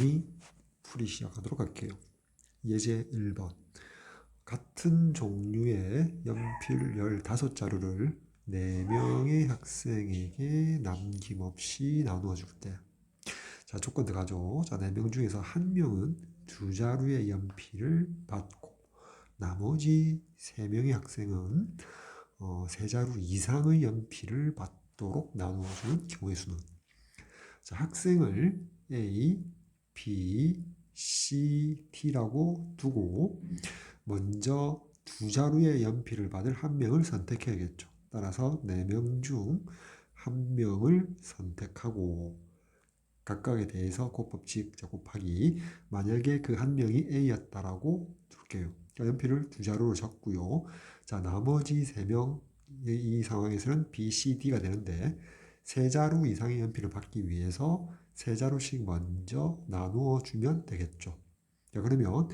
정리 풀이 시작하도록 할게요. 예제 1번. 같은 종류의 연필 15자루를 4명의 학생에게 남김없이 나누어 줄 때. 자, 조건 들어가죠. 자, 4명 중에서 1명은 2자루의 연필을 받고 나머지 3명의 학생은 3자루 이상의 연필을 받도록 나누어주는 경우의 수는. 자, 학생을 A, B, C, T라고 두고 먼저 2자루의 연필을 받을 1명을 선택해야겠죠. 따라서 4명 중 1명을 선택하고 각각에 대해서 곱법칙 곱하기, 만약에 그 1명이 A였다라고 둘게요. 연필을 2자루로 적고요. 자, 나머지 3명, 이 상황에서는 B, C, D가 되는데 3자루 이상의 연필을 받기 위해서 3자루씩 먼저 나누어 주면 되겠죠. 자, 그러면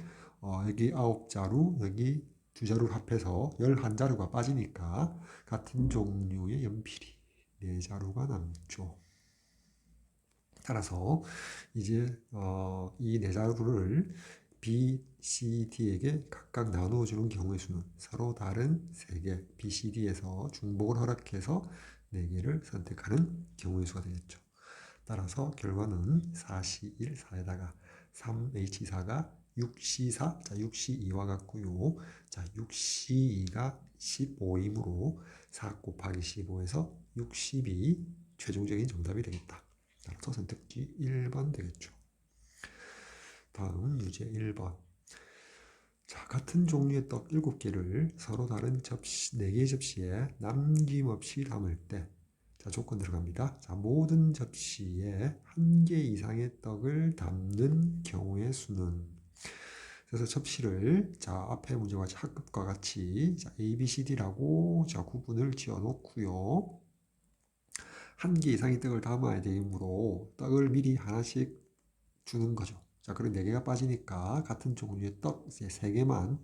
여기 9자루, 여기 2자루를 합해서 11자루가 빠지니까 같은 종류의 연필이 4자루가 남죠. 따라서 이제 이 4자루를 B, C, D에게 각각 나누어주는 경우의 수는 서로 다른 3개, B, C, D에서 중복을 허락해서 4개를 선택하는 경우의 수가 되겠죠. 따라서 결과는 4C1, 4에다가 3H4가 6C4, 자 6C2와 같고요. 자 6C2가 15이므로 4 곱하기 15에서 60이 최종적인 정답이 되겠다. 따라서 선택지 1번 되겠죠. 다음 유제 1번. 자, 같은 종류의 떡 7개를 서로 다른 접시, 4개의 접시에 남김없이 담을 때, 자, 조건 들어갑니다. 자, 모든 접시에 1개 이상의 떡을 담는 경우의 수는. 그래서 접시를, 자, 앞에 문제와 같이 학급과 같이, 자, A, B, C, D라고, 자, 구분을 지어 놓고요. 1개 이상의 떡을 담아야 되므로 떡을 미리 하나씩 주는 거죠. 자, 그럼 4개가 빠지니까 같은 종류의 떡 3개만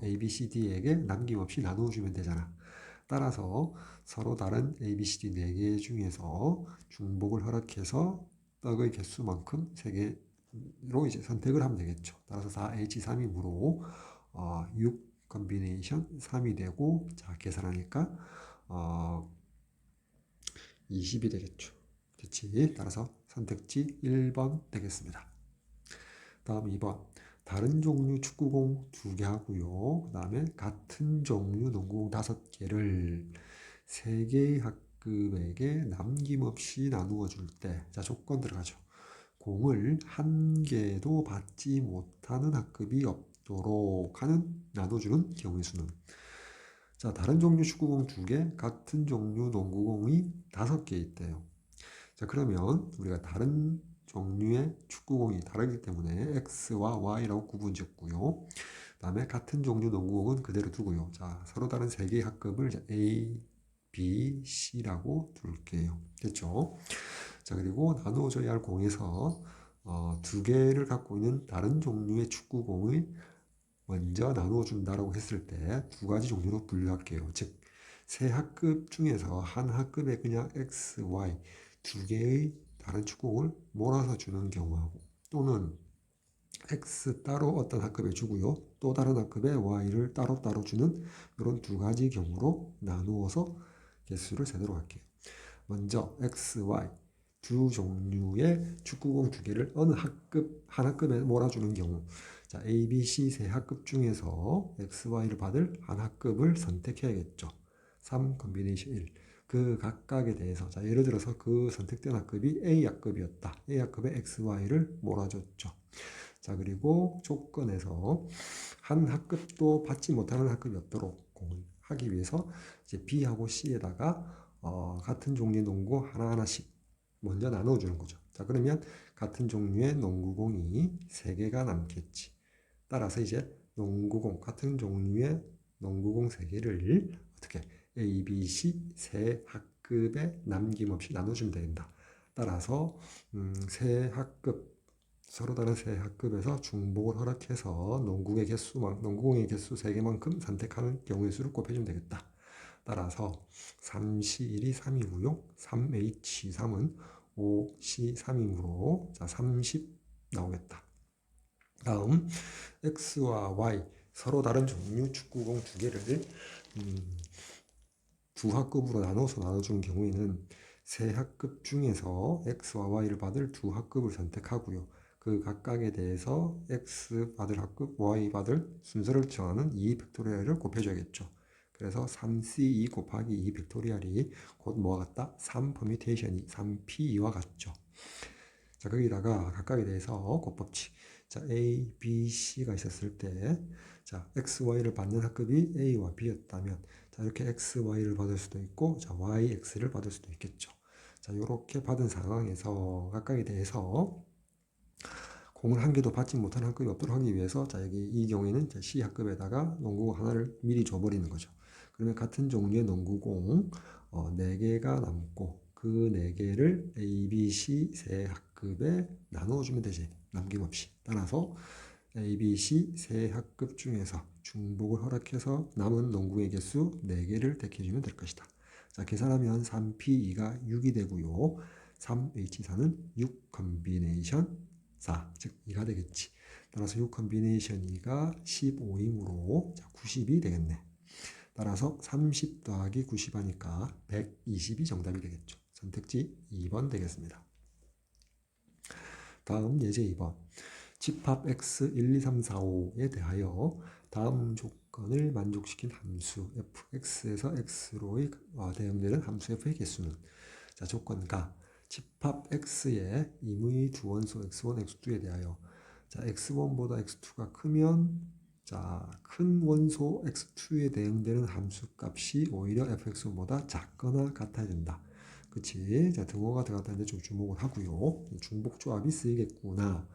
A, B, C, D에게 남김없이 나누어주면 되잖아. 따라서 서로 다른 A, B, C, D 4개 중에서 중복을 허락해서 떡의 개수만큼 3개로 이제 선택을 하면 되겠죠. 따라서 4H3이므로 6 컨비네이션 3이 되고, 자, 계산하니까 20이 되겠죠. 됐지? 따라서 선택지 1번 되겠습니다. 다음 2번. 다른 종류 축구공 2개 하고요. 그 다음에 같은 종류 농구공 5개를 3개의 학급에게 남김없이 나누어 줄 때, 자, 조건 들어가죠. 공을 1개도 받지 못하는 학급이 없도록 하는 나눠주는 경우의 수는. 자, 다른 종류 축구공 2개, 같은 종류 농구공이 5개 있대요. 자, 그러면 우리가 다른 종류의 축구공이 다르기 때문에 X와 Y라고 구분 짓고요. 그 다음에 같은 종류 농구공은 그대로 두고요. 자, 서로 다른 3개의 학급을 A, B, C라고 둘게요. 됐죠? 자, 그리고 나누어져야 할 공에서 2개를 갖고 있는 다른 종류의 축구공을 먼저 나누어준다라고 했을 때 2가지 종류로 분류할게요. 즉, 3학급 중에서 한 학급에 그냥 X, Y 2개의 다른 축구공을 몰아서 주는 경우하고, 또는 X 따로 어떤 학급에 주고요, 또 다른 학급에 Y를 따로 주는 이런 2가지 경우로 나누어서 개수를 세도록 할게요. 먼저 X, Y 두 종류의 축구공 2개를 어느 학급, 한 학급에 몰아주는 경우, 자, A, B, C 3학급 중에서 X, Y를 받을 한 학급을 선택해야겠죠. 3 컨비네이션 1. 그 각각에 대해서, 자, 예를 들어서 그 선택된 학급이 A 학급이었다. A 학급에 X, Y를 몰아줬죠. 자, 그리고 조건에서 한 학급도 받지 못하는 학급이 없도록 하기 위해서 이제 B하고 C에다가 같은 종류의 농구 하나하나씩 먼저 나눠주는 거죠. 자, 그러면 같은 종류의 농구공이 3개가 남겠지. 따라서 이제 농구공, 같은 종류의 농구공 3개를 어떻게 A, B, C 세 학급에 남김없이 나눠주면 된다. 따라서 세 학급, 서로 다른 세 학급에서 중복을 허락해서 농구공의 개수 3개만큼 선택하는 경우의 수를 곱해주면 되겠다. 따라서 3C1이 3이고요. 3H3은 5C3이므로 자 30 나오겠다. 다음 X와 Y 서로 다른 종류 축구공 두 개를 두 학급으로 나눠준 경우에는 세 학급 중에서 X와 Y를 받을 두 학급을 선택하고요. 그 각각에 대해서 X 받을 학급, Y 받을 순서를 정하는 2 팩토리얼을 곱해줘야겠죠. 그래서 3C2 곱하기 2 팩토리얼이 곧 뭐와 같다? 3 퍼뮤테이션이 3P2와 같죠. 자, 거기다가 각각에 대해서 곱법칙. 자, A, B, C가 있었을 때, 자, X, Y를 받는 학급이 A와 B였다면, 자, 이렇게 X, Y를 받을 수도 있고, 자, Y, X를 받을 수도 있겠죠. 자, 이렇게 받은 상황에서 각각에 대해서 공을 한 개도 받지 못한 학급이 없도록 하기 위해서, 자, 여기 이 경우에는 C 학급에다가 농구공 하나를 미리 줘버리는 거죠. 그러면 같은 종류의 농구공 4개가 남고, 그 4개를 A, B, C 세 학급에 나누어주면 되지. 남김없이. 따라서 A, B, C 세 학급 중에서 중복을 허락해서 남은 농구의 개수 4개를 택해주면 될 것이다. 자, 계산하면 3P2가 6이 되고요. 3H4는 6 컨비네이션 4, 즉 2가 되겠지. 따라서 6 컨비네이션 2가 15이므로 90이 되겠네. 따라서 30 더하기 90 하니까 120이 정답이 되겠죠. 선택지 2번 되겠습니다. 다음 예제 2번. 집합 x 1, 2, 3, 4, 5에 대하여 다음 조건을 만족시킨 함수 fx에서 x로의 대응되는 함수 f의 개수는, 자, 조건가 집합 x의 임의 두 원소 x1, x2에 대하여, 자, x1보다 x2가 크면, 자, 큰 원소 x2에 대응되는 함수 값이 오히려 fx1보다 작거나 같아야 된다. 그치? 자, 등호가 들어갔다는데 좀 주목을 하고요. 중복 조합이 쓰이겠구나.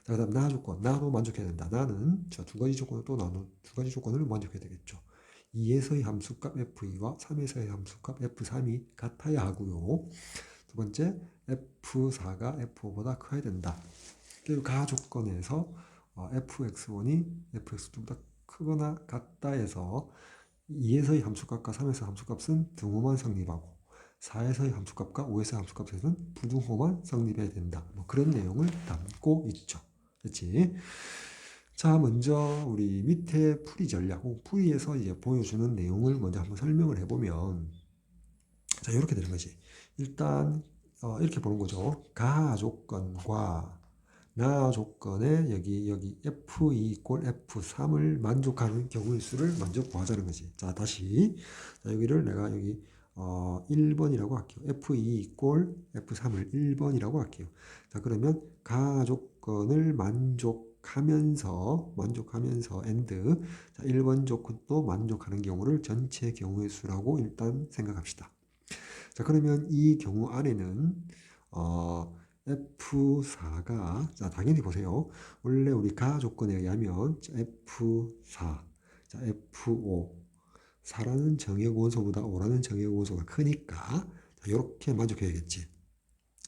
자, 그 다음 나 조건. 나도 만족해야 된다. 나는 자, 두 가지 조건을 또 나눈 두 가지 조건을 만족해야 되겠죠. 2에서의 함수값 f2와 3에서의 함수값 f3이 같아야 하고요. 두 번째, f4가 f5보다 커야 된다. 그리고 가 조건에서 fx1이 fx2보다 크거나 같다 해서 2에서의 함수값과 3에서의 함수값은 등호만 성립하고 4에서의 함수값과 5에서의 함수값에서는 부등호만 성립해야 된다. 뭐 그런 내용을 담고 있죠. 그렇지? 자, 먼저 우리 밑에 풀이 전략, 풀이에서 이제 보여주는 내용을 먼저 한번 설명을 해보면, 자, 이렇게 되는 거지. 일단 이렇게 보는 거죠. 가 조건과 나 조건에 여기 F2 이꼴 F3을 만족하는 경우의 수를 먼저 구하자는 거지. 자, 다시. 자, 여기를 내가 여기 1번이라고 할게요. F2 이꼴 F3을 1번이라고 할게요. 자, 그러면 가 조건을 만족하면서 and 자, 1번 조건도 만족하는 경우를 전체 경우의 수라고 일단 생각합시다. 자, 그러면 이 경우 안에는 F4가, 자, 당연히 보세요. 원래 우리 가 조건에 의하면 F4, 자, F5, 4라는 정의 원소보다 5라는 정의 원소가 크니까 이렇게 만족해야겠지.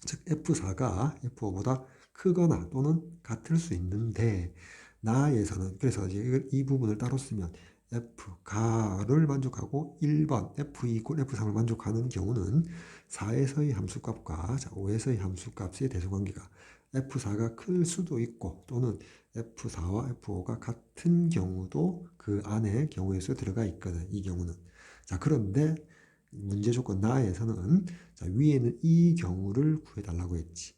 즉 F4가 F5보다 크거나 또는 같을 수 있는데, 나에서는 그래서 이제 이 부분을 따로 쓰면 F 가를 만족하고 1번 F2 이꼴 F3을 만족하는 경우는 4에서의 함수값과 5에서의 함수값의 대소관계가 F4가 클 수도 있고 또는 F4와 F5가 같은 경우도 그 안에 경우의 수에 들어가 있거든. 이 경우는. 자, 그런데 문제 조건 나에서는, 자, 위에는 이 경우를 구해달라고 했지.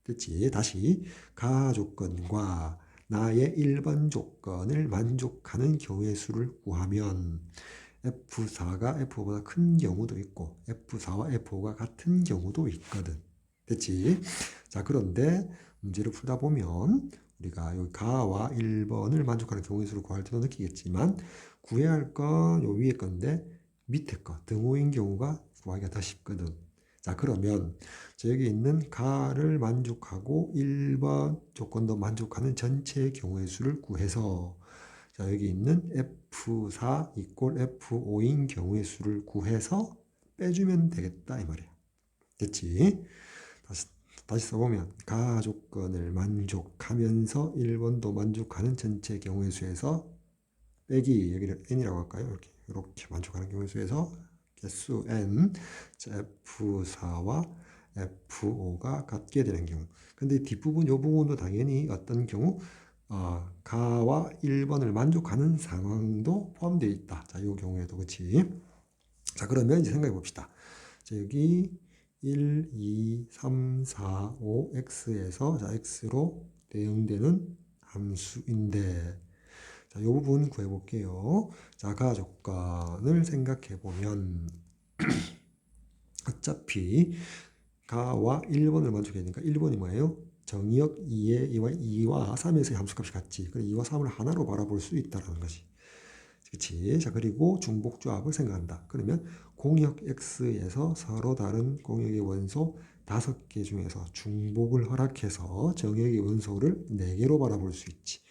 그치? 다시 가 조건과 나의 1번 조건을 만족하는 경우의 수를 구하면 F4가 F5보다 큰 경우도 있고 F4와 F5가 같은 경우도 있거든. 됐지? 자, 그런데 문제를 풀다 보면 우리가 여기 가와 1번을 만족하는 경우의 수를 구할 때도 느끼겠지만, 구해야 할 건 요 위에 건데 밑에 거 등호인 경우가 구하기가 더 쉽거든. 자, 그러면 여기 있는 가를 만족하고 1번 조건도 만족하는 전체 경우의 수를 구해서, 자, 여기 있는 F4 이꼴 F5인 경우의 수를 구해서 빼주면 되겠다 이 말이야. 됐지? 다시 써보면 가 조건을 만족하면서 1번도 만족하는 전체 경우의 수에서 빼기, 여기를 n이라고 할까요? 이렇게 만족하는 경우의 수에서 개수 n, F4와 F5가 같게 되는 경우. 근데 뒷부분, 요 부분도 당연히 어떤 경우, 가와 1번을 만족하는 상황도 포함되어 있다. 자, 이 경우에도, 그치? 자, 그러면 이제 생각해 봅시다. 자, 여기 1, 2, 3, 4, 5, x에서, 자, x로 대응되는 함수인데, 자, 이 부분 구해 볼게요. 자, 가 조건을 생각해 보면, 어차피 가와 1번을 만족해야 되니까 1번이 뭐예요? 정의역 2와 3에서의 함수값이 같지. 그래 2와 3을 하나로 바라볼 수 있다는 것이. 그치? 자, 그리고 중복조합을 생각한다. 그러면 공역 x에서 서로 다른 공역의 원소 5개 중에서 중복을 허락해서 정역의 원소를 4개로 바라볼 수 있지.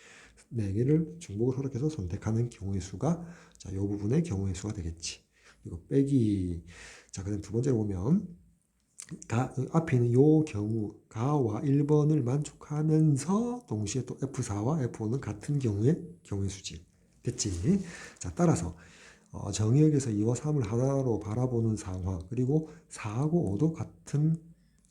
4개를 중복을 허락해서 선택하는 경우의 수가, 자, 이 부분의 경우의 수가 되겠지. 그리고 빼기. 자, 그다음 두 번째로 보면 앞에 있는 요 경우 가와 1번을 만족하면서 동시에 또 F4와 F5는 같은 경우의 수지. 됐지? 자, 따라서 정의역에서 2와 3을 하나로 바라보는 상황, 그리고 4하고 5도 같은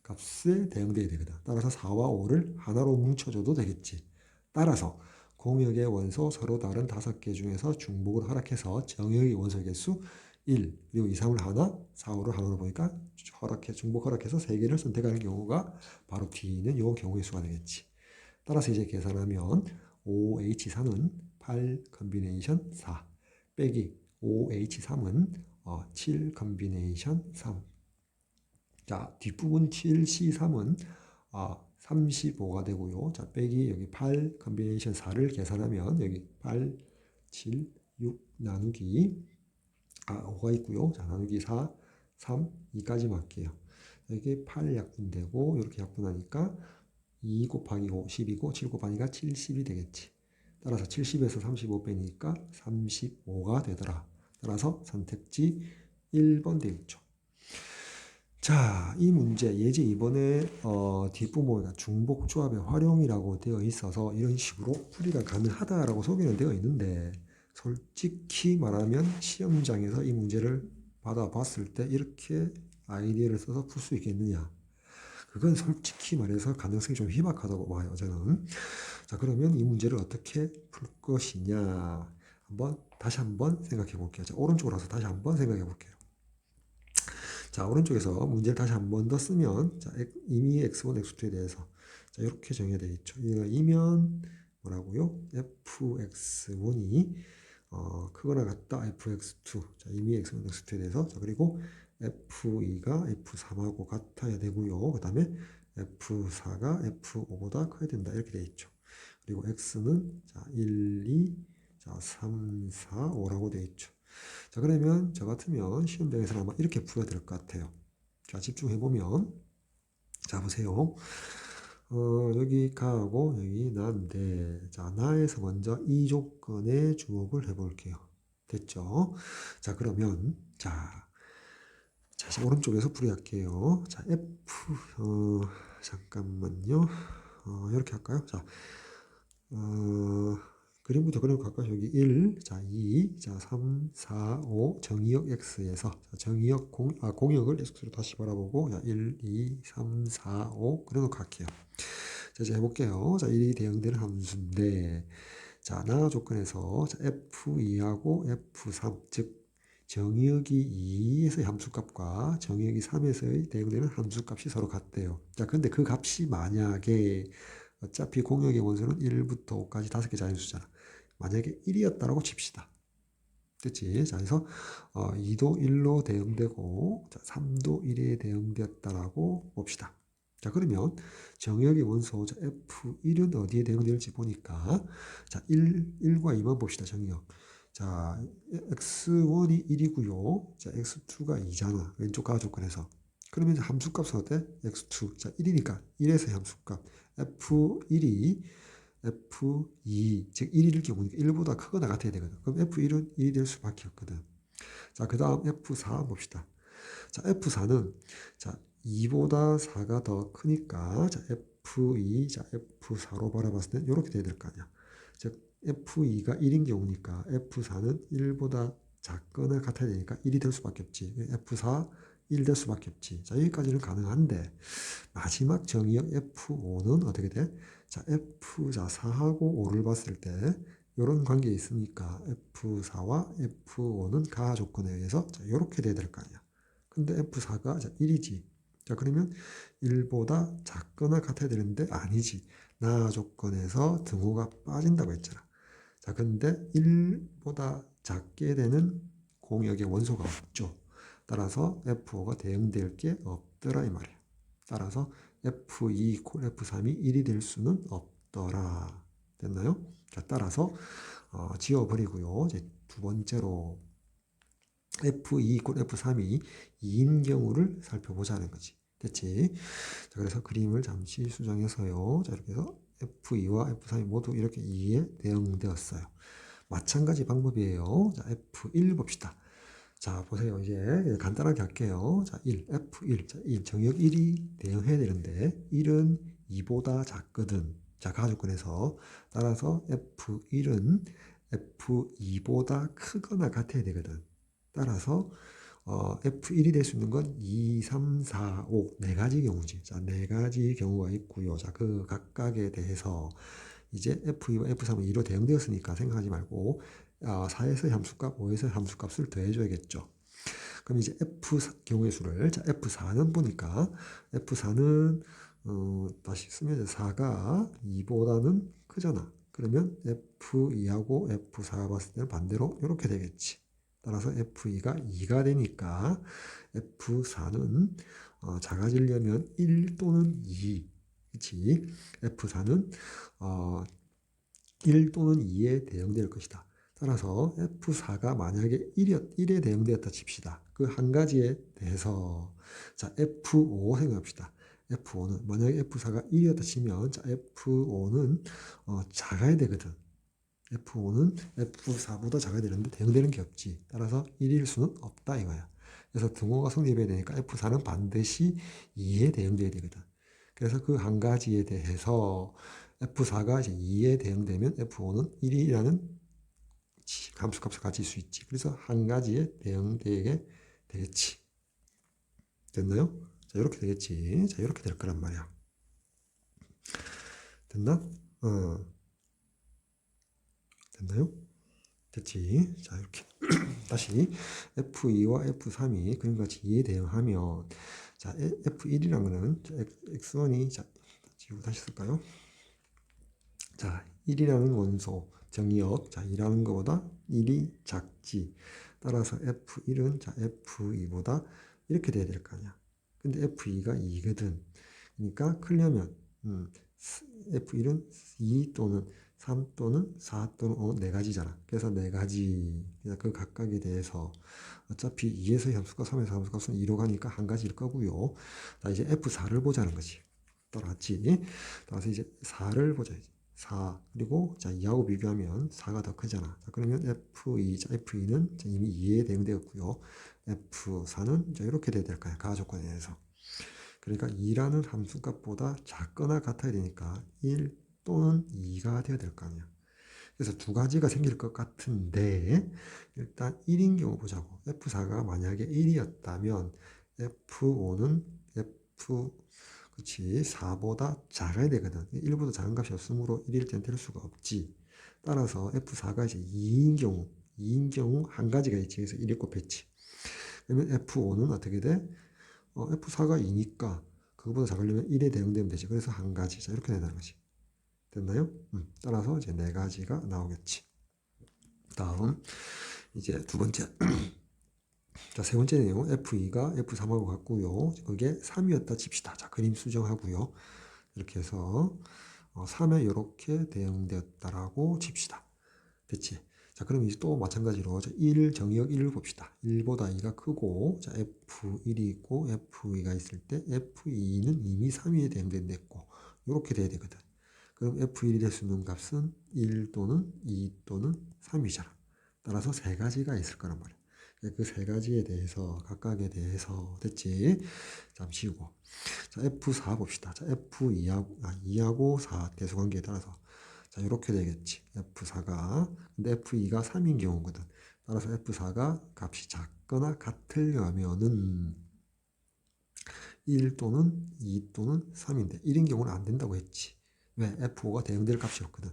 값에 대응돼야 되거든. 따라서 4와 5를 하나로 뭉쳐줘도 되겠지. 따라서 공역의 원소 서로 다른 5개 중에서 중복을 허락해서 정역의 원소 개수 1, 그리고 2, 3을 하나, 4, 5를 하나로 보니까 중복 허락해서 3개를 선택하는 경우가 바로 D는 요 경우의 수가 되겠지. 따라서 이제 계산하면 5H3은 8 컨비네이션 4 빼기 5H3은 7 컨비네이션 3. 자, 뒷부분 7C3은 35가 되고요. 자, 빼기 여기 8 컨비네이션 4를 계산하면 여기 8, 7, 6 나누기 5가 있고요. 자, 나누기 4, 3, 2까지 할게요. 이게 8 약분되고 이렇게 약분하니까 2 곱하기 5, 10이고 7 곱하기가 70이 되겠지. 따라서 70에서 35 빼니까 35가 되더라. 따라서 선택지 1번 되겠죠. 자, 이 문제 예제 이번에 뒷부분에 중복조합의 활용이라고 되어 있어서 이런 식으로 풀이가 가능하다라고 소개는 되어 있는데, 솔직히 말하면 시험장에서 이 문제를 받아봤을 때 이렇게 아이디어를 써서 풀 수 있겠느냐? 그건 솔직히 말해서 가능성이 좀 희박하다고 봐요, 저는. 자, 그러면 이 문제를 어떻게 풀 것이냐? 다시 한번 생각해 볼게요. 자, 오른쪽으로 와서 다시 한번 생각해 볼게요. 자, 오른쪽에서 문제를 다시 한 번 더 쓰면, 자, 이미 x1, x2에 대해서, 자, 이렇게 정의가 되어 있죠. 이면 뭐라고요? fx1이 크거나 같다 fx2. 자, 이미 x1, x2에 대해서. 자, 그리고 f2가 f3하고 같아야 되고요. 그 다음에 f4가 f5보다 커야 된다. 이렇게 되어 있죠. 그리고 x는 자, 1, 2, 자, 3, 4, 5라고 되어 있죠. 자, 그러면 저 같으면 시험장에서는 아마 이렇게 풀어야 될 것 같아요. 자, 집중해보면, 자, 보세요. 여기 가하고 여기 나인데, 자, 나에서 먼저 이 조건에 주목을 해볼게요. 됐죠? 자, 그러면, 자, 오른쪽에서 풀이할게요. 자, 잠깐만요. 이렇게 할까요? 자, 그림부터 그림 갈까요? 여기 1, 자, 2, 자, 3, 4, 5, 정의역 X에서, 자, 정의역 공역을 X로 다시 바라보고, 자, 1, 2, 3, 4, 5, 그래놓고 갈게요. 자, 이제 해볼게요. 자, 1이 대응되는 함수인데, 자, 나 조건에서, 자, F2하고 F3, 즉, 정의역이 2에서의 함수값과 정의역이 3에서의 대응되는 함수값이 서로 같대요. 자, 근데 그 값이 만약에 어차피 공역의 원소는 1부터 5까지 5개 자연수잖아. 만약에 1이었다라고 칩시다. 됐지? 자, 그래서 2도 1로 대응되고, 자, 3도 1에 대응되었다라고 봅시다. 자, 그러면 정역의 원소 F1은 어디에 대응될지 보니까, 자, 1과 2만 봅시다. 정역. 자, x1이 1이고요. 자, x2가 2잖아. 왼쪽 가조건에서. 그러면 함수값은 어때? x2. 자, 1이니까 1에서 함수값. F1이 F2, 즉 1일 경우니까 1보다 크거나 같아야 되거든. 그럼 F1은 1이 될 수밖에 없거든. 자, 그 다음 F4 봅시다. 자, F4는, 자, 2보다 4가 더 크니까, 자, F2, 자, F4로 바라봤을 때 이렇게 돼야 될 거 아니야. 즉, F2가 1인 경우니까 F4는 1보다 작거나 같아야 되니까 1이 될 수밖에 없지. F4, 1 될 수밖에 없지. 자, 여기까지는 가능한데 마지막 정의역 F5는 어떻게 돼? 자, 자, 4하고 5를 봤을 때 이런 관계에 있으니까 F4와 F5는 가 조건에 의해서 자, 이렇게 돼야 될 거 아니야. 근데 F4가 자, 1이지. 자, 그러면 1보다 작거나 같아야 되는데 아니지. 나 조건에서 등호가 빠진다고 했잖아. 자, 근데 1보다 작게 되는 공역의 원소가 없죠. 따라서 F5가 대응될 게 없더라 이 말이야. 따라서 F2, F3이 1이 될 수는 없더라. 됐나요? 자, 따라서 지워버리고요. 이제 두 번째로 F2, F3이 2인 경우를 살펴보자는 거지. 됐지? 자, 그래서 그림을 잠시 수정해서요. 자, 이렇게 해서 F2와 F3이 모두 이렇게 2에 대응되었어요. 마찬가지 방법이에요. 자, F1 봅시다. 자, 보세요. 이제 간단하게 할게요. 자, F1. 자, 1. 정역 1이 대응해야 되는데 1은 2보다 작거든. 자, 가주권에서 따라서 F1은 F2보다 크거나 같아야 되거든. 따라서 F1이 될 수 있는 건 2, 3, 4, 5 네 가지 경우지. 자, 네 가지 경우가 있고요. 자, 그 각각에 대해서 이제 F2와 F3은 2로 대응되었으니까 생각하지 말고 4에서 함수값, 5에서 함수값을 더해줘야겠죠. 그럼 이제 F 경우의 수를 자 F4는 보니까 F4는 다시 쓰면 4가 2보다는 크잖아. 그러면 F2하고 F4가 봤을 때는 반대로 이렇게 되겠지. 따라서 F2가 2가 되니까 F4는 작아지려면 1 또는 2. 그치? F4는 1 또는 2에 대응될 것이다. 따라서 F4가 만약에 1에 대응되었다 칩시다. 그 한 가지에 대해서 자 F5 생각합시다. F5는 만약에 F4가 1이었다 치면 자 F5는 작아야 되거든. F5는 F4보다 작아야 되는데 대응되는 게 없지. 따라서 1일 수는 없다 이거야. 그래서 등호가 성립해야 되니까 F4는 반드시 2에 대응돼야 되거든. 그래서 그 한 가지에 대해서 F4가 이제 2에 대응되면 F5는 1이라는 함수값을 가질 수 있지. 그래서 한 가지에 대응되게 되겠지. 됐나요? 자, 이렇게 되겠지. 자, 이렇게 될 거란 말이야. 됐나? 됐나요? 됐지. 자, 이렇게. 다시 F2와 F3이 그림같이 2에 대응하면 자, F1이라는 거는 X1이 자, 지우고 다시 쓸까요? 자, 1이라는 원소 정의역 자, 2라는 것보다 1이 작지. 따라서 F1은 자, F2보다 이렇게 돼야 될 거 아니야. 근데 F2가 2거든. 그러니까 크려면 F1은 2 또는 3 또는 4 또는 5 네 가지잖아. 그래서 네 가지 그 각각에 대해서 어차피 2에서 함수값 3에서 함수값은 2로 가니까 한 가지일 거고요. 자, 이제 F4를 보자는 거지. 따라왔지. 따라서 이제 4를 보자. 4 그리고 자 2하고 비교하면 4가 더 크잖아. 자, 그러면 F2, 자, F2는 이미 2에 대응되었고요. F4는 자, 이렇게 돼야 될 거야. 가 조건에 의해서. 그러니까 2라는 함수값보다 작거나 같아야 되니까 1 또는 2가 되어야 될 거 아니야. 그래서 두 가지가 생길 것 같은데 일단 1인 경우 보자고. F4가 만약에 1이었다면 F5는 그치 4보다 작아야 되거든. 1보다 작은 값이 없으므로 1일 땐 될 수가 없지. 따라서 F4가 이제 2인 경우 한 가지가 있지. 그래서 1이 곱했지. 그러면 F5는 어떻게 돼? F4가 2니까 그거보다 작으려면 1에 대응되면 되지. 그래서 한 가지. 자, 이렇게 된다는 거지. 됐나요? 따라서 이제 네 가지가 나오겠지. 다음 이제 두 번째. 자, 세 번째 내용 F2가 F3하고 같고요. 그게 3이었다 칩시다. 자, 그림 수정하고요. 이렇게 해서 3에 이렇게 대응되었다라고 칩시다. 됐지? 자, 그럼 이제 또 마찬가지로 1 정의역 1을 봅시다. 1보다 2가 크고 자, F1이 있고 F2가 있을 때 F2는 이미 3위에 대응됐고 이렇게 돼야 되거든. 그럼 F1이 될 수 있는 값은 1 또는 2 또는 3이잖아. 따라서 세 가지가 있을 거란 말이야. 그 세 가지에 대해서 각각에 대해서 됐지? 잠시 쉬고 자 F4 봅시다. 자 F2하고 4 대수관계에 따라서 자 이렇게 되겠지. F4가 근데 F2가 3인 경우거든. 따라서 F4가 값이 작거나 같으려면은 1 또는 2 또는 3인데 1인 경우는 안 된다고 했지. 왜? F5가 대응될 값이었거든.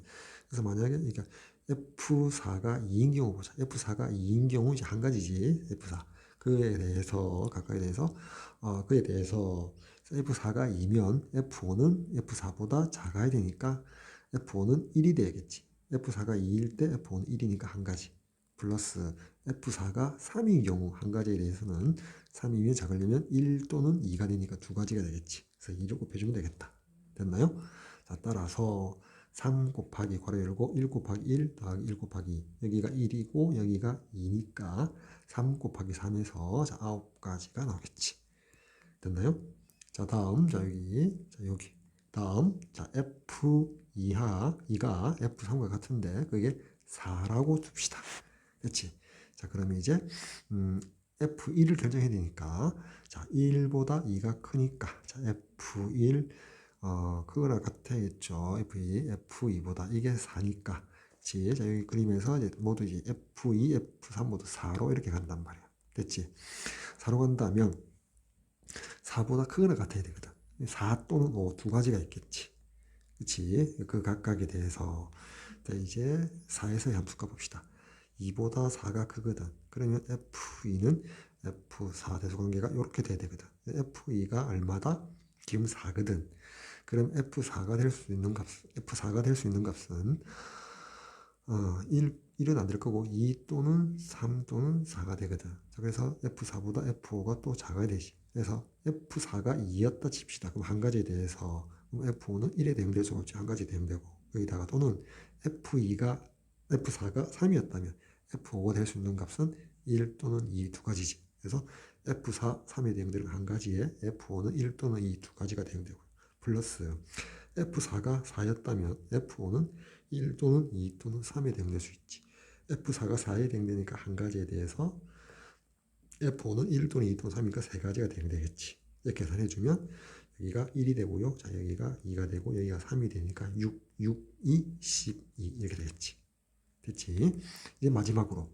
그래서 만약에 그러니까 F4가 2인 경우 보자. F4가 2인 경우 이제 한 가지지. F4. 그에 대해서 각각에 대해서 그에 대해서 F4가 2면 F5는 F4보다 작아야 되니까 F5는 1이 돼야겠지. F4가 2일 때 F5는 1이니까 한 가지. 플러스 F4가 3인 경우 한 가지에 대해서는 3이면 작으려면 1 또는 2가 되니까 두 가지가 되겠지. 그래서 2를 곱해주면 되겠다. 됐나요? 자, 따라서 3 곱하기 괄호 열고 1 곱하기 1 더하기 1 곱하기 2. 여기가 1이고 여기가 2니까 3 곱하기 3에서 자, 9가지가 나오겠지. 됐나요? 자, 다음 여기 다음 자 F2가 F3과 같은데 그게 4라고 둡시다. 그렇지? 자, 그러면 이제 F1을 결정해야 되니까 자 1보다 2가 크니까 자 F1 그거랑 같아야겠죠. F2보다 이게 4니까 그치? 자, 여기 그림에서 이제 모두 이제 F2, F3 모두 4로 이렇게 간단 말이야. 됐지? 4로 간다면 4보다 크거나 같아야 되거든. 4 또는 5 두 가지가 있겠지. 그치? 그 각각에 대해서. 자, 이제 4에서의 함수값 봅시다. 2보다 4가 크거든. 그러면 F2는 F4 대소관계가 이렇게 돼야 되거든. F2가 얼마다? 지금 4거든. 그럼 F4가 될 수 있는 값은 1은 안 될 거고 2 또는 3 또는 4가 되거든. 그래서 F4보다 F5가 또 작아야 되지. 그래서 F4가 2였다 칩시다. 그럼 한 가지에 대해서 F5는 1에 대응될 수가 없지. 한 가지에 대응되고 여기다가 또는 F4가 3이었다면 F5가 될 수 있는 값은 1 또는 2 두 가지지. 그래서 F4, 3에 대응되는 한 가지에 F5는 1 또는 2 두 가지가 대응되고 플러스 F4가 4였다면 F5는 1 또는 2 또는 3에 대응될 수 있지. F4가 4에 대응되니까 한 가지에 대해서 F5는 1 또는 2 또는 3이니까 세 가지가 대응되겠지. 이렇게 계산해주면 여기가 1이 되고요. 자, 여기가 2가 되고 여기가 3이 되니까 6, 6, 2, 12 이렇게 되겠지. 됐지? 이제 마지막으로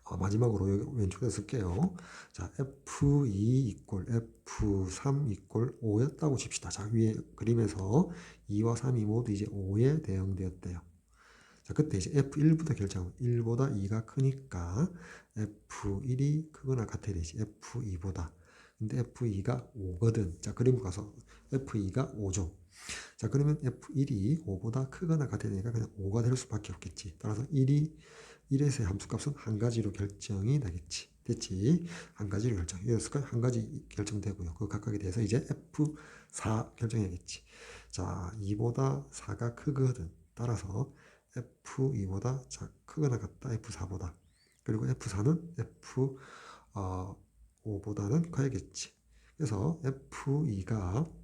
여기 왼쪽에 쓸게요. 자, F2 이꼴 F3 이꼴 5였다고 칩시다. 자, 위에 그림에서 2와 3이 모두 이제 5에 대응되었대요. 자, 그때 이제 F1부터 결정하면 1보다 2가 크니까 F1이 크거나 같아야 되지. F2보다. 근데 F2가 5거든. 자, 그림 가서 F2가 5죠. 자, 그러면 F1이 5보다 크거나 같아야 되니까 그냥 5가 될 수밖에 없겠지. 따라서 1에서의 함수값은 한 가지로 결정이 나겠지. 됐지? 한 가지로 결정. 여기서 한 가지 결정되고요. 그 각각에 대해서 이제 F4 결정해야겠지. 자, 2보다 4가 크거든. 따라서 F2보다 크거나 같다. F4보다. 그리고 F4는 F5보다는 커야겠지. 그래서 F2가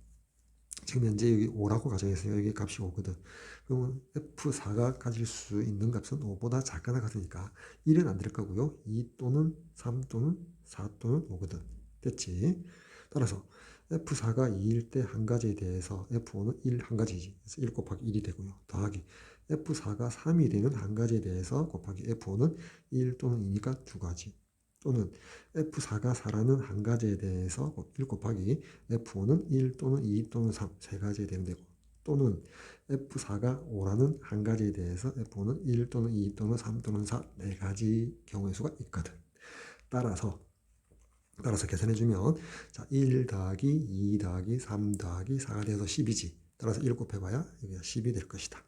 지금 현재 여기 5라고 가정했어요. 여기 값이 5거든. 그러면 F4가 가질 수 있는 값은 5보다 작거나 같으니까 1은 안 될 거고요. 2 또는 3 또는 4 또는 5거든. 됐지? 따라서 F4가 2일 때 한 가지에 대해서 F5는 1 한 가지지. 그래서 1 곱하기 1이 되고요. 더하기 F4가 3이 되는 한 가지에 대해서 곱하기 F5는 1 또는 2니까 두 가지. 또는 F4가 4라는 한 가지에 대해서 1 곱하기 F5는 1 또는 2 또는 3 세 가지에 대응되고 또는 F4가 5라는 한 가지에 대해서 F5는 1 또는 2 또는 3 또는 4 네 가지 경우의 수가 있거든. 따라서 계산해주면 자, 1 더하기 2 더하기 3 더하기 4가 돼서 10이지. 따라서 1 곱해봐야 여기가 10이 될 것이다.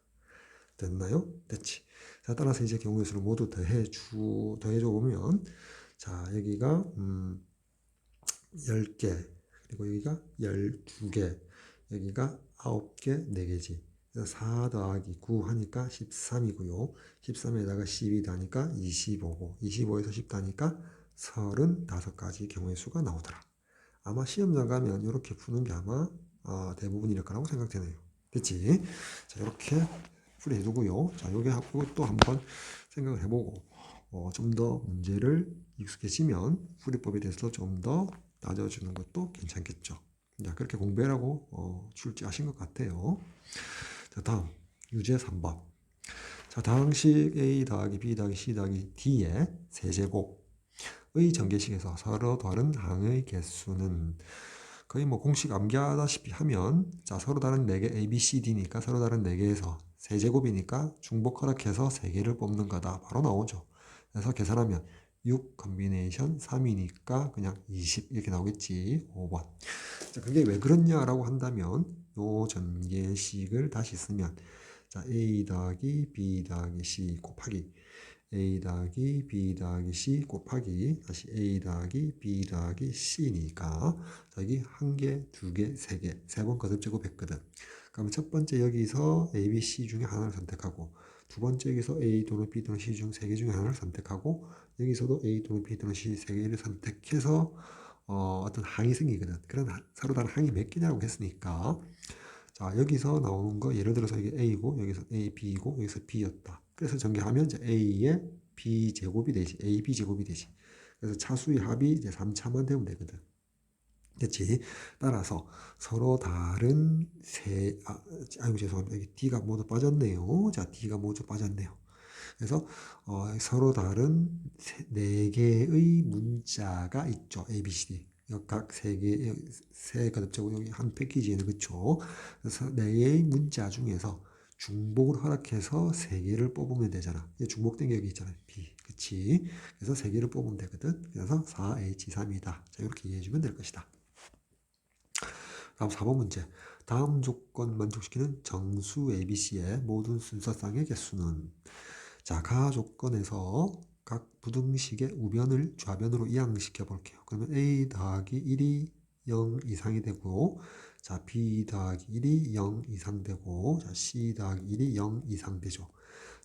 됐나요? 됐지. 자, 따라서 이제 경우의 수를 모두 더해줘 보면 자, 여기가 10개, 그리고 여기가 12개, 여기가 9개, 4개지. 그래서 4 더하기 9 하니까 13이고요. 13에다가 12 더하니까 25고, 25에서 10 더하니까 35가지 경우의 수가 나오더라. 아마 시험장 가면 이렇게 푸는 게 아마 대부분일 거라고 생각되네요. 됐지? 자, 이렇게 풀이해두고요. 자, 이것도 한번 생각을 해보고, 좀 더 문제를 익숙해지면 풀이법에 대해서도 좀 더 따져주는 것도 괜찮겠죠. 자, 그렇게 공부해라고 출제하신 것 같아요. 자, 다음 유제 3번. 자, 다항식 A 더하기 B 더하기 C 더하기 D의 세제곱은 전개식에서 서로 다른 항의 개수는 거의 뭐 공식 암기하다시피 하면 자 서로 다른 4개 A, B, C, D니까 서로 다른 4개에서 세제곱이니까 중복 허락해서 3개를 뽑는 거다. 바로 나오죠. 그래서 계산하면 6 컨비네이션 3이니까 그냥 20 이렇게 나오겠지. 5번. 자, 그게 왜 그렇냐라고 한다면 요 전개식을 다시 쓰면 자 A 더하기 B 더하기 C 곱하기 A 더하기 B 더하기 C 곱하기 다시 A 더하기 B 더하기 C니까 자, 여기 1개, 2개, 3개, 3번 거듭 제곱했거든. 그러면 첫 번째 여기서 A, B, C 중에 하나를 선택하고 두 번째 여기서 A 또는 B 또는 C 중 3개 중에 하나를 선택하고 여기서도 A 또는 B 또는 C 3개를 선택해서 어떤 항이 생기거든. 그런 서로 다른 항이 몇 개냐고 했으니까 자 여기서 나오는 거 예를 들어서 이게 A고 여기서 A, B고 여기서 B였다. 그래서 전개하면 이제 A의 B 제곱이 되지. A, B 제곱이 되지. 그래서 차수의 합이 이제 3차만 되면 되거든. 됐지? 따라서 서로 다른 아이고 죄송합니다. 여기 D가 모두 빠졌네요. 자, D가 모두 빠졌네요. 그래서 서로 다른 4개의 문자가 있죠. A, B, C, D. 각 3개, 세 가득자고 여기 한 패키지에는 그쵸. 그래서 4개의 문자 중에서 중복을 허락해서 3개를 뽑으면 되잖아. 중복된 게 여기 있잖아. B. 그치? 그래서 3개를 뽑으면 되거든. 그래서 4H3이다. 자, 이렇게 이해해주면 될 것이다. 다음 4번 문제. 다음 조건 만족시키는 정수 ABC의 모든 순서상의 개수는 자, 가 조건에서 각 부등식의 우변을 좌변으로 이항시켜 볼게요. 그러면 A 더하기 1이 0 이상이 되고 자, B 더하기 1이 0 이상 되고 자, C 더하기 1이 0 이상 되죠.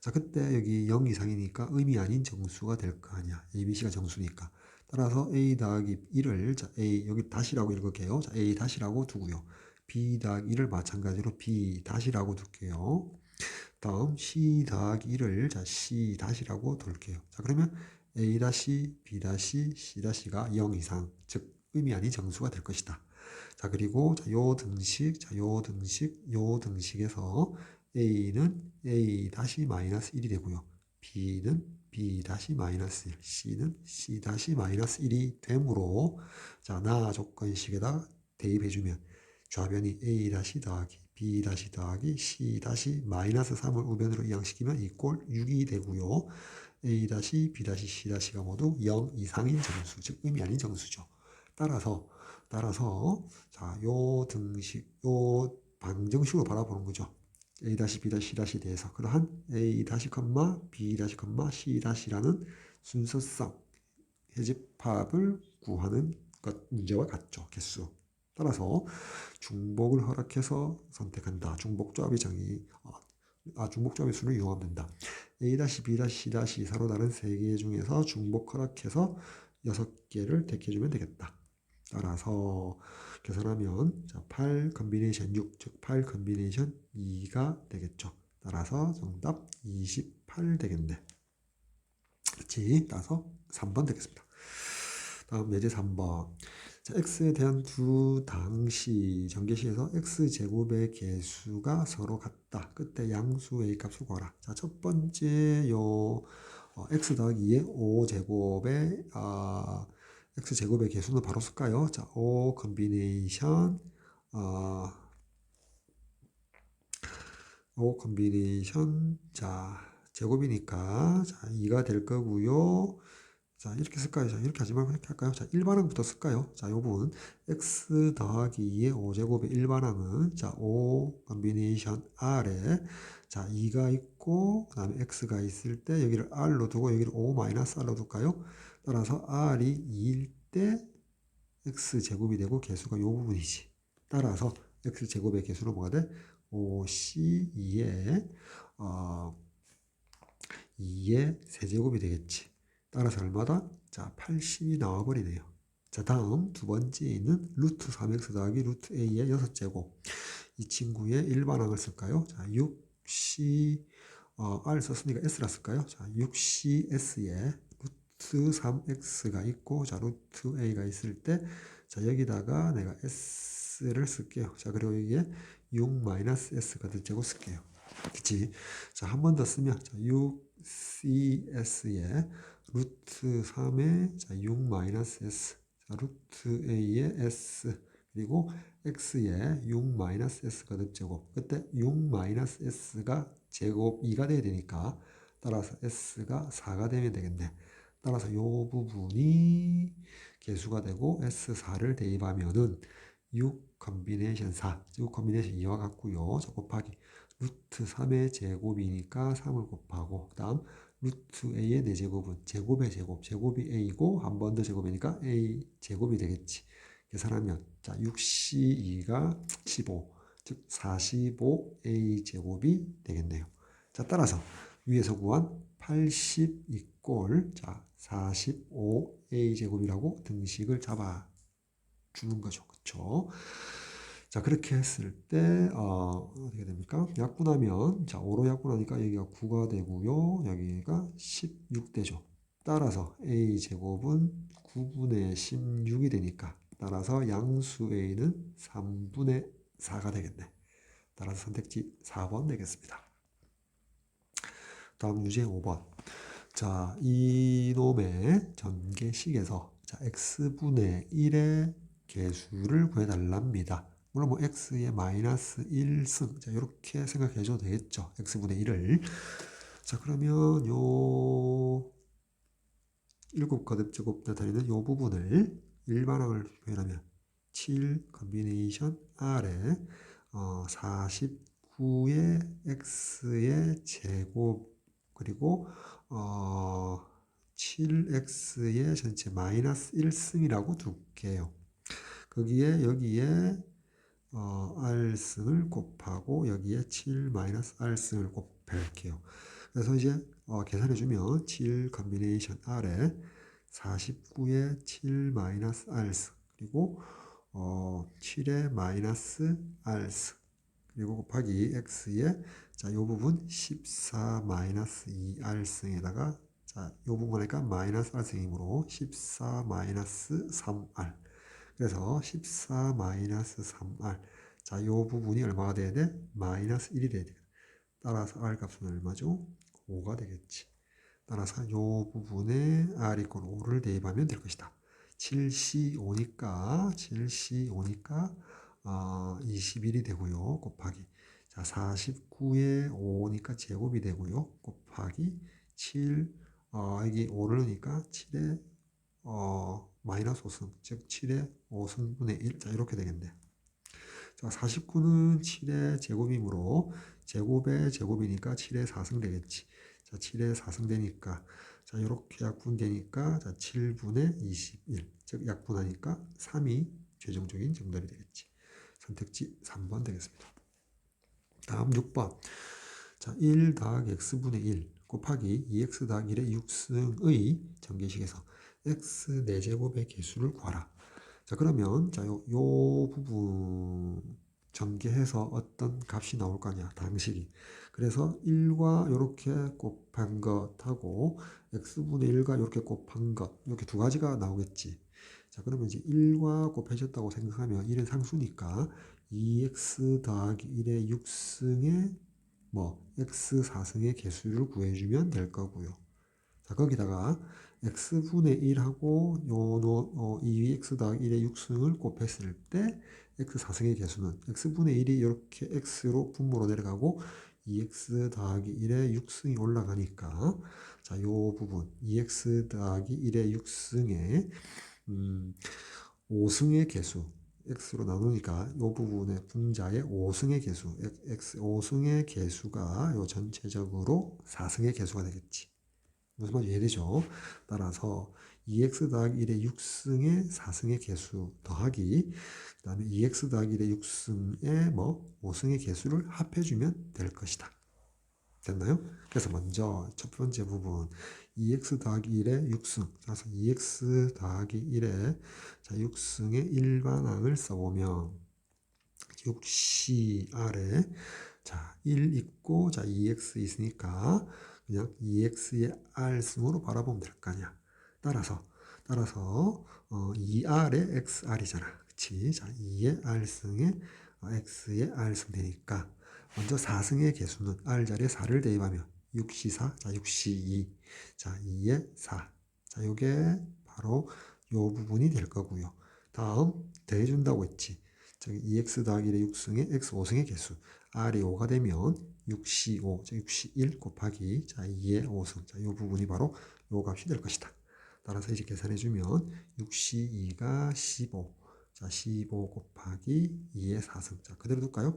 자, 그때 여기 0 이상이니까 의미 아닌 정수가 될 거 아니야. A, B, C가 정수니까. 따라서 A 더하기 1을 자, A 여기 다시라고 읽을게요. 자, A 다시라고 두고요. B 더하기 1을 마찬가지로 B 다시라고 둘게요. 다음 C 더하기 1을 자, C 다시라고 둘게요. 자, 그러면 A 다시, B 다시, C 다시가 0 이상, 즉 의미 아닌 정수가 될 것이다. 자, 그리고 자, 요 등식, 자, 요 등식, 요 등식에서 A는 A 다시 마이너스 1이 되고요. B는 B 다시 마이너스 1, C는 C 다시 마이너스 1이 되므로 자, 나 조건식에다 대입해주면 좌변이 A 다시 더하기 B 다시 더하기 C 다시 마이너스 3을 우변으로 이항시키면 이꼴 6이 되고요. A 다시 B 다시 C 다시가 모두 0 이상인 정수, 즉 의미 아닌 정수죠. 따라서 자, 요 등식, 요 방정식으로 바라보는 거죠. A 다시 B 다시 C 다시에 대해서 그러한 A 다시 컴마 B 다시 컴마 C 다시라는 순서상 해집합을 구하는 것 문제와 같죠. 개수. 따라서 중복을 허락해서 선택한다. 중복조합의 정의. 중복조합의 수를 이용하면 된다. A B C 서로 다른 3개 중에서 중복 허락해서 6개를 택해주면 되겠다. 따라서 계산하면 자, 8 컨비네이션 6, 즉 8 컨비네이션 2가 되겠죠. 따라서 정답 28 되겠네. 그렇지? 따라서 3번 되겠습니다. 다음 예제 3번. 자, x에 대한 두 당시 전개식에서 x제곱의 개수가 서로 같다. 그때 양수 a 값을 구하라. 자, 첫 번째 요 x 더하기 2의 5제곱의 x제곱의 개수는 바로 쓸까요? 자, 5 컨비네이션 5 컨비네이션 자, 제곱이니까 자, 2가 될 거고요. 자, 이렇게 쓸까요? 자, 이렇게 하지 말고 이렇게 할까요? 자, 일반항부터 쓸까요? 자, 요 부분 x 더하기 2의 5제곱의 일반항은 자, 5 컨비네이션 r에 자, 2가 있고 그 다음에 x가 있을 때 여기를 r로 두고 여기를 5 마이너스 r로 둘까요? 따라서 r이 2일 때 x제곱이 되고 개수가 요 부분이지. 따라서 x제곱의 개수는 뭐가 돼? 5c2의 2의 세제곱이 되겠지. 따라서 얼마다? 자, 80이 나와버리네요. 자, 다음 두 번째에 있는 루트 3x 더하기 루트 a의 6제곱. 이 친구의 일반항을 쓸까요? 자, 6c r 썼으니까 s라 쓸까요? 자, 6cs에 루트 3x가 있고 자, 루트 a가 있을 때 자, 여기다가 내가 s를 쓸게요. 자, 그리고 여기에 6-s가 들제곱 쓸게요. 그치? 자, 한 번 더 쓰면 자, 6cs에 루트 3의 자, 6 마이너스 s. 자, 루트 a의 s. 그리고 x의 6 마이너스 s 거듭제곱. 그때 6 마이너스 s가 제곱 2가 돼야 되니까 따라서 s가 4가 되면 되겠네. 따라서 이 부분이 개수가 되고 S4를 대입하면은 6 컨비네이션 4, 6 컨비네이션 2와 같고요. 자, 곱하기 루트 3의 제곱이니까 3을 곱하고 다음 루트 a의 4제곱은 제곱의 제곱, 제곱이 a고 한 번 더 제곱이니까 a 제곱이 되겠지. 계산하면 자 6c2가 15, 즉 45a 제곱이 되겠네요. 자, 따라서 위에서 구한 80 이꼴 자 45a 제곱이라고 등식을 잡아 주는 거죠. 그렇죠? 자, 그렇게 했을 때 어떻게 됩니까? 약분하면 자 5로 약분하니까 여기가 9가 되고요. 여기가 16 되죠. 따라서 a 제곱은 9분의 16이 되니까 따라서 양수 a는 3분의 4가 되겠네. 따라서 선택지 4번 되겠습니다. 다음 유제 5번. 자, 이놈의 전개식에서 자, x분의 1의 개수를 구해달랍니다. 물론 뭐 x의 마이너스 1승 자, 이렇게 생각해 줘도 되겠죠. x분의 1을. 자, 그러면 요 7 거듭제곱 나타내는 요 부분을 일반항을 표현하면 7 컨비네이션 r에 49의 x의 제곱 그리고 7x의 전체 마이너스 1승이라고 둘게요. 거기에 여기에 r승을 곱하고 여기에 7 마이너스 r승을 곱할게요. 그래서 이제 계산해주면 7 컨비네이션 r에 49의 7 마이너스 r승 그리고 7의 마이너스 r승 그리고 곱하기 x의 자, 이 부분 14 마이너스 2r승에다가 자, 이 부분 하니까 마이너스 r승이므로 14 마이너스 3r 그래서 14 마이너스 3r 자, 이 부분이 얼마가 돼야 돼? 마이너스 1이 돼야 돼. 따라서 r 값은 얼마죠? 5가 되겠지. 따라서 이 부분에 r 이꼴 5를 대입하면 될 것이다. 7c5니까 21이 되고요. 곱하기 자 49에 5니까 제곱이 되고요. 곱하기 7 여기 5를 넣으니까 7에 마이너스 5승 즉 7의 5승분의 1 자 이렇게 되겠네. 자 49는 7의 제곱이므로 제곱의 제곱이니까 7의 4승 되겠지. 자 7의 4승 되니까 자 이렇게 약분되니까 자 7분의 21 즉 약분하니까 3이 최종적인 정답이 되겠지. 선택지 3번 되겠습니다. 다음 6번. 자, 1 더하기 x분의 1 곱하기 2x 더하기 1의 6승의 전개식에서 x 4제곱의 개수를 구하라. 자, 그러면 자, 요 부분 전개해서 어떤 값이 나올 거냐, 당식이. 그래서 1과 이렇게 곱한 것하고 x분의 1과 이렇게 곱한 것, 이렇게 두 가지가 나오겠지. 자, 그러면 이제 1과 곱해졌다고 생각하면 1은 상수니까 2x 더하기 1의 6승의 x 4승의 개수를 구해주면 될 거고요. 자, 거기다가 x분의 1하고 2x 더하기 1의 6승을 곱했을 때 x 4승의 개수는 x분의 1이 이렇게 x로 분모로 내려가고 2x 더하기 1의 6승이 올라가니까 자, 요 부분 2x 더하기 1의 6승의 5승의 개수 x로 나누니까 이 부분의 분자의 5승의 개수 x 5승의 개수가 요 전체적으로 4승의 개수가 되겠지. 무슨 말인지 이해되죠? 따라서 2x 더하기 1의 6승의 4승의 개수 더하기 그 다음에 2x 더하기 1의 6승의 5승의 개수를 합해주면 될 것이다. 됐나요? 그래서 먼저 첫 번째 부분 2x 더하기 1의 6승 그래서 2x 더하기 1의 자 6승의 일반항을 써보면 6CR에 자 1 있고 자 2x 있으니까 그냥 2x의 r승으로 바라보면 될 거 아니야. 따라서 2r의 xr이잖아. 그치? 자 2의 r승에 x의 r승 되니까 먼저 4승의 개수는 r 자리에 4를 대입하면 6C4, 자 6C2, 자 2의 4, 자, 요게 바로 요 부분이 될 거고요. 다음 더해준다고 했지. 저기 2x 더하기 1의 6승의 x 5승의 개수. r이 5가 되면 6c 5, 자 6c 1 곱하기 자 2의 5승. 자, 요 부분이 바로 요 값이 될 것이다. 따라서 이제 계산해주면 6c 2가 15. 자, 15 곱하기 2의 4승. 자, 그대로 둘까요?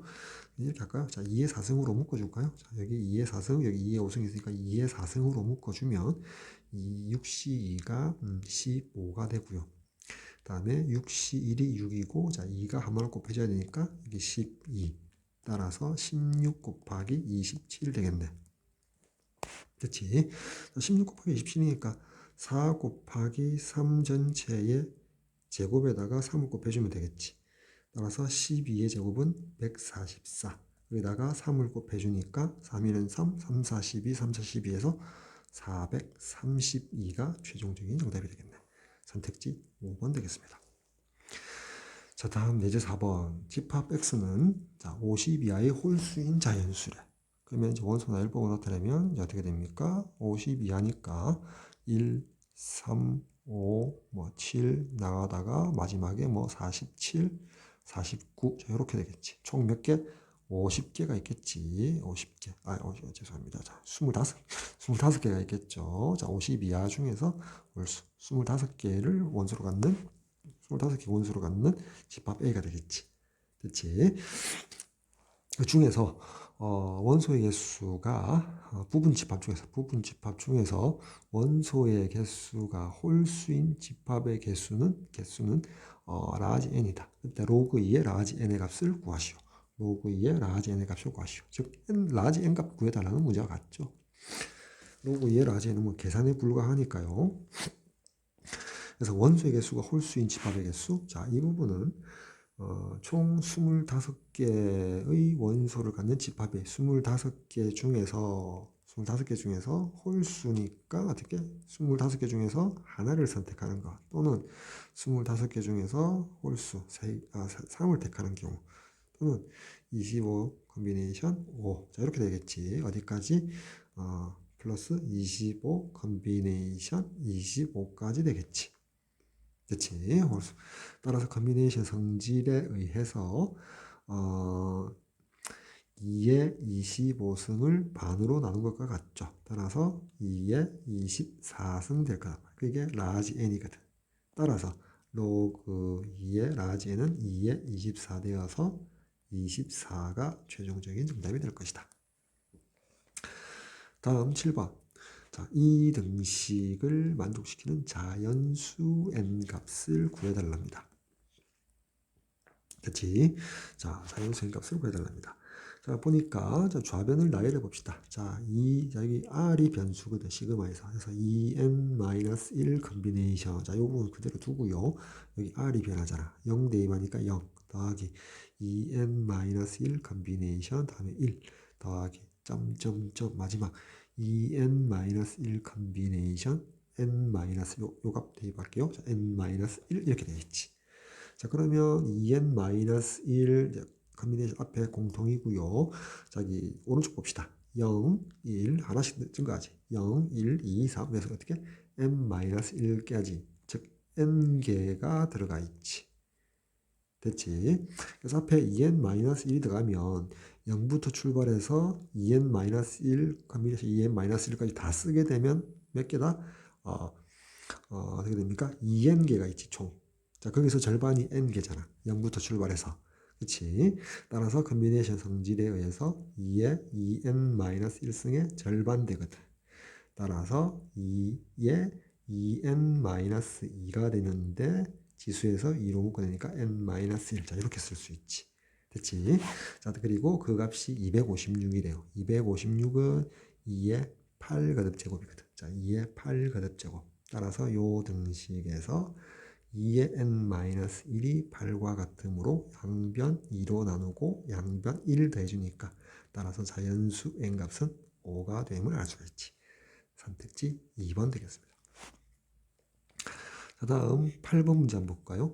이렇게 할까요? 자, 2의 4승으로 묶어줄까요? 자, 여기 2의 4승, 여기 2의 5승이 있으니까 2의 4승으로 묶어주면 이 6c2가 15가 되고요. 그 다음에 6c1이 6이고, 자, 2가 한 번을 곱해줘야 되니까 여기 12. 따라서 16 곱하기 27 되겠네. 그치? 16 곱하기 27이니까 4 곱하기 3 전체의 제곱에다가 3을 곱해주면 되겠지. 따라서 12의 제곱은 144. 여기다가 3을 곱해주니까 3, 1은 3, 3, 4, 12, 3, 4, 12에서 432가 최종적인 정답이 되겠네. 선택지 5번 되겠습니다. 자, 다음 예제 4번. 집합 x는 자, 50 이하의 홀수인 자연수래. 그러면 이제 원소나 일법을 나타내면 이제 어떻게 됩니까? 50 이하니까 1, 3, 5, 7 나가다가 마지막에 47, 49. 자, 이렇게 되겠지. 총 몇 개? 50개가 있겠지. 50개. 죄송합니다. 자, 25개가 있겠죠. 자, 50 이하 중에서 홀수 25개를 원소로 갖는 25개 원소로 갖는 집합 A가 되겠지. 됐지? 그 중에서 원소의 개수가 부분 집합 중에서 원소의 개수가 홀수인 집합의 개수는 라지 n이다. 그때 로그 2의 라지 n의 값을 구하시오. 로그 2의 라지 n의 값을 구하시오. 즉 라지 n 값 구해달라는 문제가 같죠. 로그 2의 라지 n은 뭐 계산에 불과하니까요. 그래서 원소의 개수가 홀수인 집합의 개수. 자, 이 부분은 총 25개의 원소를 갖는 집합이 25개 중에서 홀수니까 어떻게 25개 중에서 하나를 선택하는 것 또는 25개 중에서 홀수 3을 택하는 경우 또는 25 컨비네이션 5. 자, 이렇게 되겠지. 어디까지? 플러스 25 컨비네이션 25까지 되겠지. 그치? 홀수. 따라서 컨비네이션 성질에 의해서 2의 25승을 반으로 나눈 것과 같죠. 따라서 2의 24승 될 거다. 그게 라지 n이거든. 따라서 로그 2의 라지 n은 2의 24 되어서 24가 최종적인 정답이 될 것이다. 다음 7번. 자, 이 등식을 만족시키는 자연수 n값을 구해달랍니다. 그치? 자, 자연수 n값을 구해달랍니다. 자, 보니까 자, 좌변을 나열해 봅시다. 자, 여기 r이 변수거든, 시그마에서. 그래서 2n-1 컨비네이션. 자, 이 부분 그대로 두고요. 여기 r이 변하잖아. 0 대입하니까 0 더하기 2n-1 컨비네이션 다음에 1 더하기 점점점 마지막 2n-1 컨비네이션 n- 요 값 대입할게요. 자, n-1 이렇게 되겠지. 자, 그러면 2n-1 컨비네이션 앞에 공통이고요. 저기 오른쪽 봅시다. 0, 1 하나씩 증가하지. 0, 1, 2, 3 그래서 어떻게 n-1까지 즉 n개가 들어가 있지. 됐지? 그래서 앞에 2n-1이 들어가면 0부터 출발해서 2n-1 컨비네이션 2n-1까지 다 쓰게 되면 몇 개다? 어떻게 됩니까? 2n개가 있지 총. 자, 거기서 절반이 n개잖아. 0부터 출발해서. 그치? 따라서 컨비네이션 성질에 의해서 2의 2n-1승의 절반 되거든. 따라서 2의 2n-2가 되는데 지수에서 2로 묶어내니까 n-1. 자, 이렇게 쓸 수 있지. 됐지? 자, 그리고 그 값이 256이래요. 256은 2의 8거듭 제곱이거든. 자, 2의 8거듭 제곱. 따라서 요 등식에서 2의 n-1이 8과 같으므로 양변 2로 나누고 양변 1 더해주니까 따라서 자연수 n값은 5가 됨을 알 수가 있지. 선택지 2번 되겠습니다. 자, 다음 8번 문제 한번 볼까요?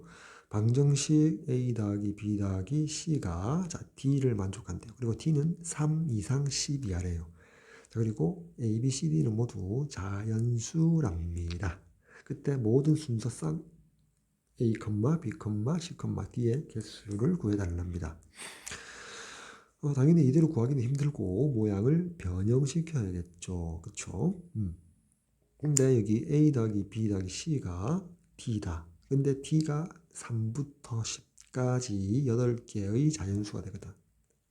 방정식 a 더하기 b 더하기 c가 자, d를 만족한대요. 그리고 d는 3 이상 10 이하래요. 자, 그리고 a, b, c, d는 모두 자연수랍니다. 그때 모든 순서상 A, B, C, D의 개수를 구해달랍니다. 당연히 이대로 구하기는 힘들고 모양을 변형시켜야겠죠. 그쵸? 근데 여기 A 더하기 B 더하기 C가 D다. 근데 D가 3부터 10까지 8개의 자연수가 되거든.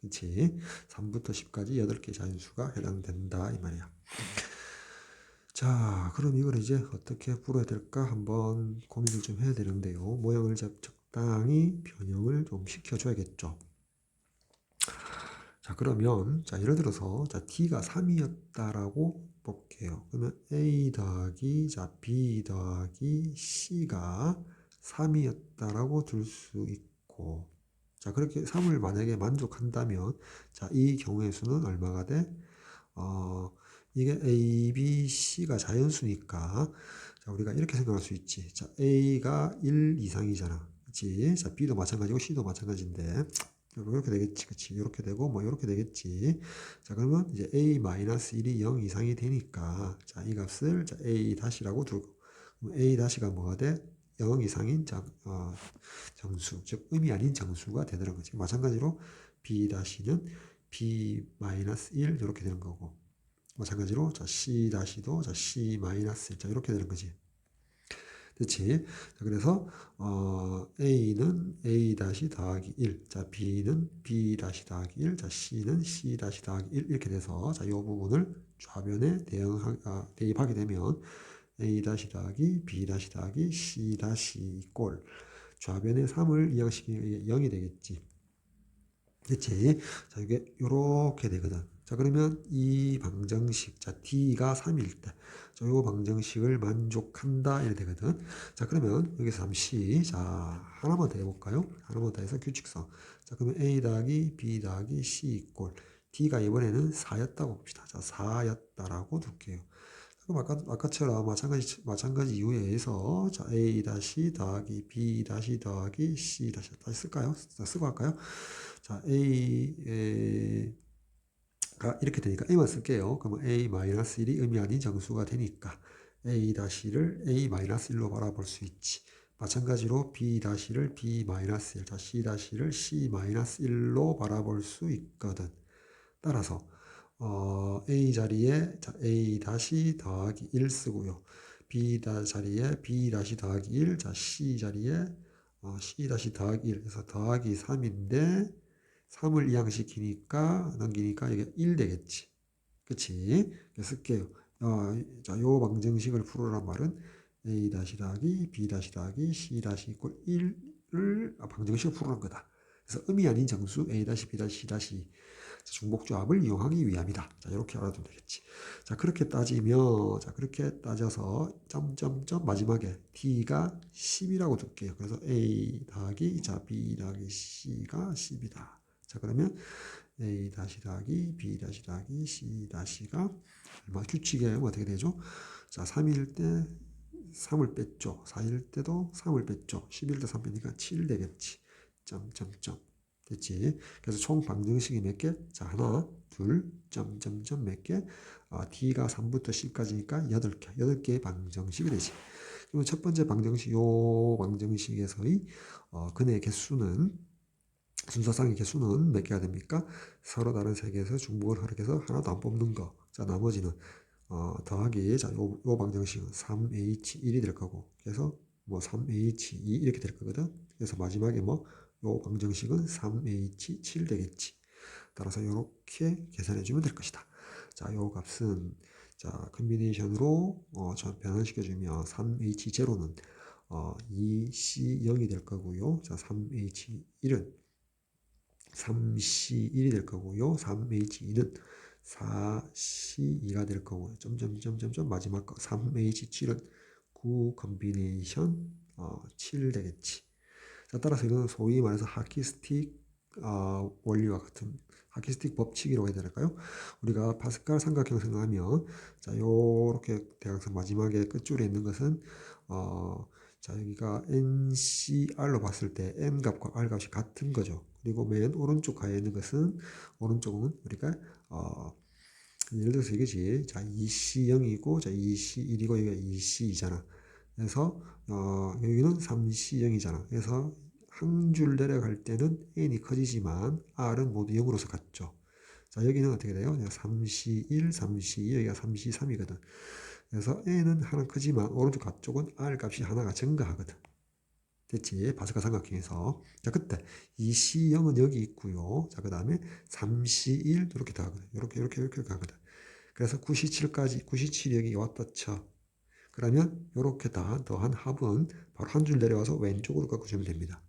그치? 3부터 10까지 8개 자연수가 해당된다 이 말이야. 자, 그럼 이걸 이제 어떻게 풀어야 될까 한번 고민을 좀 해야 되는데요. 모양을 적당히 변형을 좀 시켜줘야겠죠. 자, 그러면 자 예를 들어서 자 D가 3이었다라고 볼게요. 그러면 A 더하기 자 B 더하기 C가 3이었다라고 둘 수 있고, 자 그렇게 3을 만약에 만족한다면 자 이 경우의 수는 얼마가 돼? 이게 A, B, C가 자연수니까 자 우리가 이렇게 생각할 수 있지. 자 A가 1 이상이잖아. 그치? 자 B도 마찬가지고 C도 마찬가지인데 이렇게 되겠지. 그치? 이렇게 되고 뭐 이렇게 되겠지. 자 그러면 이제 A-1이 0 이상이 되니까 자 이 값을 자 A 다시라고 두고, 그럼 A 다시가 뭐가 돼? 0 이상인 정수, 즉 의미 아닌 정수가 되는 거지. 마찬가지로 B 다시는 B-1 이렇게 되는 거고, 마찬가지로 자 C 다시도 자 C-1 자 이렇게 되는 거지. 그렇지? 자, 그래서 A는 A 다시 더하기 1, 자 B는 B 다시 더하기 1, 자 C는 C 다시 더하기 1 이렇게 돼서 자 이 부분을 좌변에 대입하게 되면 A 다시 더하기 B 다시 더하기 C 다시 꼴 좌변에 3을 이항시키면 0이 되겠지. 그치? 자, 이게 요렇게 되거든. 자, 그러면 이 방정식, 자, D가 3일 때, 자, 요 방정식을 만족한다, 이렇게 되거든. 자, 그러면 여기서 잠시, 자, 하나만 더 해볼까요? 하나만 더 해서 규칙성. 자, 그러면 A 더하기 B 더하기 C 이꼴, D가 이번에는 4였다고 봅시다. 자, 4였다라고 둘게요. 그럼 아까처럼 마찬가지 이유에 의해서 자, A 다시 더하기 B 다시 더하기 C 다시 쓸까요? 자, 쓰고 할까요? 자, A가 이렇게 되니까 A만 쓸게요. 그러면 A-1이 의미 아닌 정수가 되니까 A-를 A-1로 바라볼 수 있지. 마찬가지로 B-를 B-1, 자, C-를 C-1로 바라볼 수 있거든. 따라서 A 자리에 자, A 다시 더하기 1 쓰고요. B 자리에 B 다시 더하기 1, 자, C 자리에 C 다시 더하기 1, 그래서 더하기 3인데 3을 이항시키니까 넘기니까 이게 1 되겠지. 그치? 쓸게요. 자, 요 방정식을 풀으란 말은 A 다시 더하기 B 다시 더하기 C 다시 이꼴 1을 방정식을 풀으란 거다. 그래서 의미 아닌 정수 A 다시 B 다시 C 다시 중복조합을 이용하기 위함이다. 자, 이렇게 알아두면 되겠지. 자, 그렇게 따지면, 자, 그렇게 따져서, 점점점 마지막에 D가 10이라고 둘게요. 그래서 A 더하기, 자, B 더하기 C가 10이다. 자, 그러면 A 다시 더하기, B 다시 더하기, C 다시가 얼마 규칙에 어떻게 되죠? 자, 3일 때 3을 뺐죠. 4일 때도 3을 뺐죠. 11일 때 3 빼니까 7 되겠지. 점점점. 됐지? 그래서 총 방정식이 몇 개? 자, 하나, 둘, 점점점 몇 개? D가 3부터 10까지니까 8개. 8개의 방정식이 되지. 그리고 첫 번째 방정식, 요 방정식에서의 근의 개수는, 순서상의 개수는 몇 개가 됩니까? 서로 다른 세 개에서 중복을 허락해서 하나도 안 뽑는 거. 자, 나머지는 더하기, 자, 요 방정식은 3H1이 될 거고, 그래서 뭐 3H2 이렇게 될 거거든. 그래서 마지막에 뭐 요 방정식은 3H7 되겠지. 따라서 이렇게 계산해 주면 될 것이다. 자, 요 값은 자, 컨비네이션으로 변환시켜 주면 3H0는 2C0이 될 거고요. 자, 3H1은 3C1이 될 거고요. 3H2는 4C2가 될 거고요. 점점점점점 마지막 거 3H7은 9 컨비네이션 7 되겠지. 자, 따라서 이거는 소위 말해서 하키스틱 원리와 같은 하키스틱 법칙이라고 해야 될까요? 우리가 파스칼 삼각형 생각하면 자, 요렇게 대각선 마지막에 끝줄에 있는 것은 자, 여기가 NCR로 봤을 때 N 값과 R 값이 같은 거죠. 그리고 맨 오른쪽 가에 있는 것은 오른쪽은 우리가 예를 들어서 이거지. 자, 2C0이고 자, 2C1이고 여기가 2C2잖아. 그래서 여기는 3C 0이잖아. 그래서 한 줄 내려갈 때는 n이 커지지만 r은 모두 0으로서 같죠. 자, 여기는 어떻게 돼요? 3C 1, 3C 2, 여기가 3C 3이거든. 그래서 n은 하나 크지만 오른쪽 앞쪽은 r 값이 하나가 증가하거든. 됐지? 바스카 삼각형에서. 자, 그때 이 C0은 여기 있고요. 자, 그 다음에 3C1 이렇게 더하거든. 이렇게 가거든. 그래서 9C7까지 9C7이 여기 왔다 쳐. 그러면 이렇게 더한 합은 바로 한 줄 내려와서 왼쪽으로 꺾어주면 됩니다.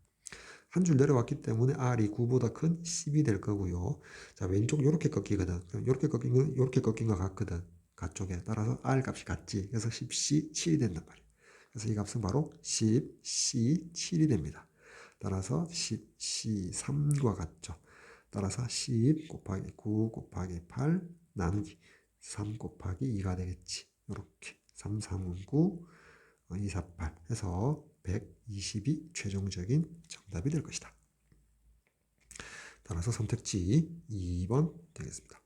한 줄 내려왔기 때문에 R이 9보다 큰 10이 될 거고요. 자, 왼쪽 이렇게 꺾이거든. 이렇게 꺾인 건 이렇게 꺾인 것 같거든. 가쪽에. 따라서 R 값이 같지. 그래서 10C 7이 된단 말이야. 그래서 이 값은 바로 10C 7이 됩니다. 따라서 10C 3과 같죠. 따라서 10 곱하기 9 곱하기 8 나누기 3 곱하기 2가 되겠지. 이렇게 3, 3은 9, 2, 4, 8 해서 120이 최종적인 정답이 될 것이다. 따라서 선택지 2번 되겠습니다.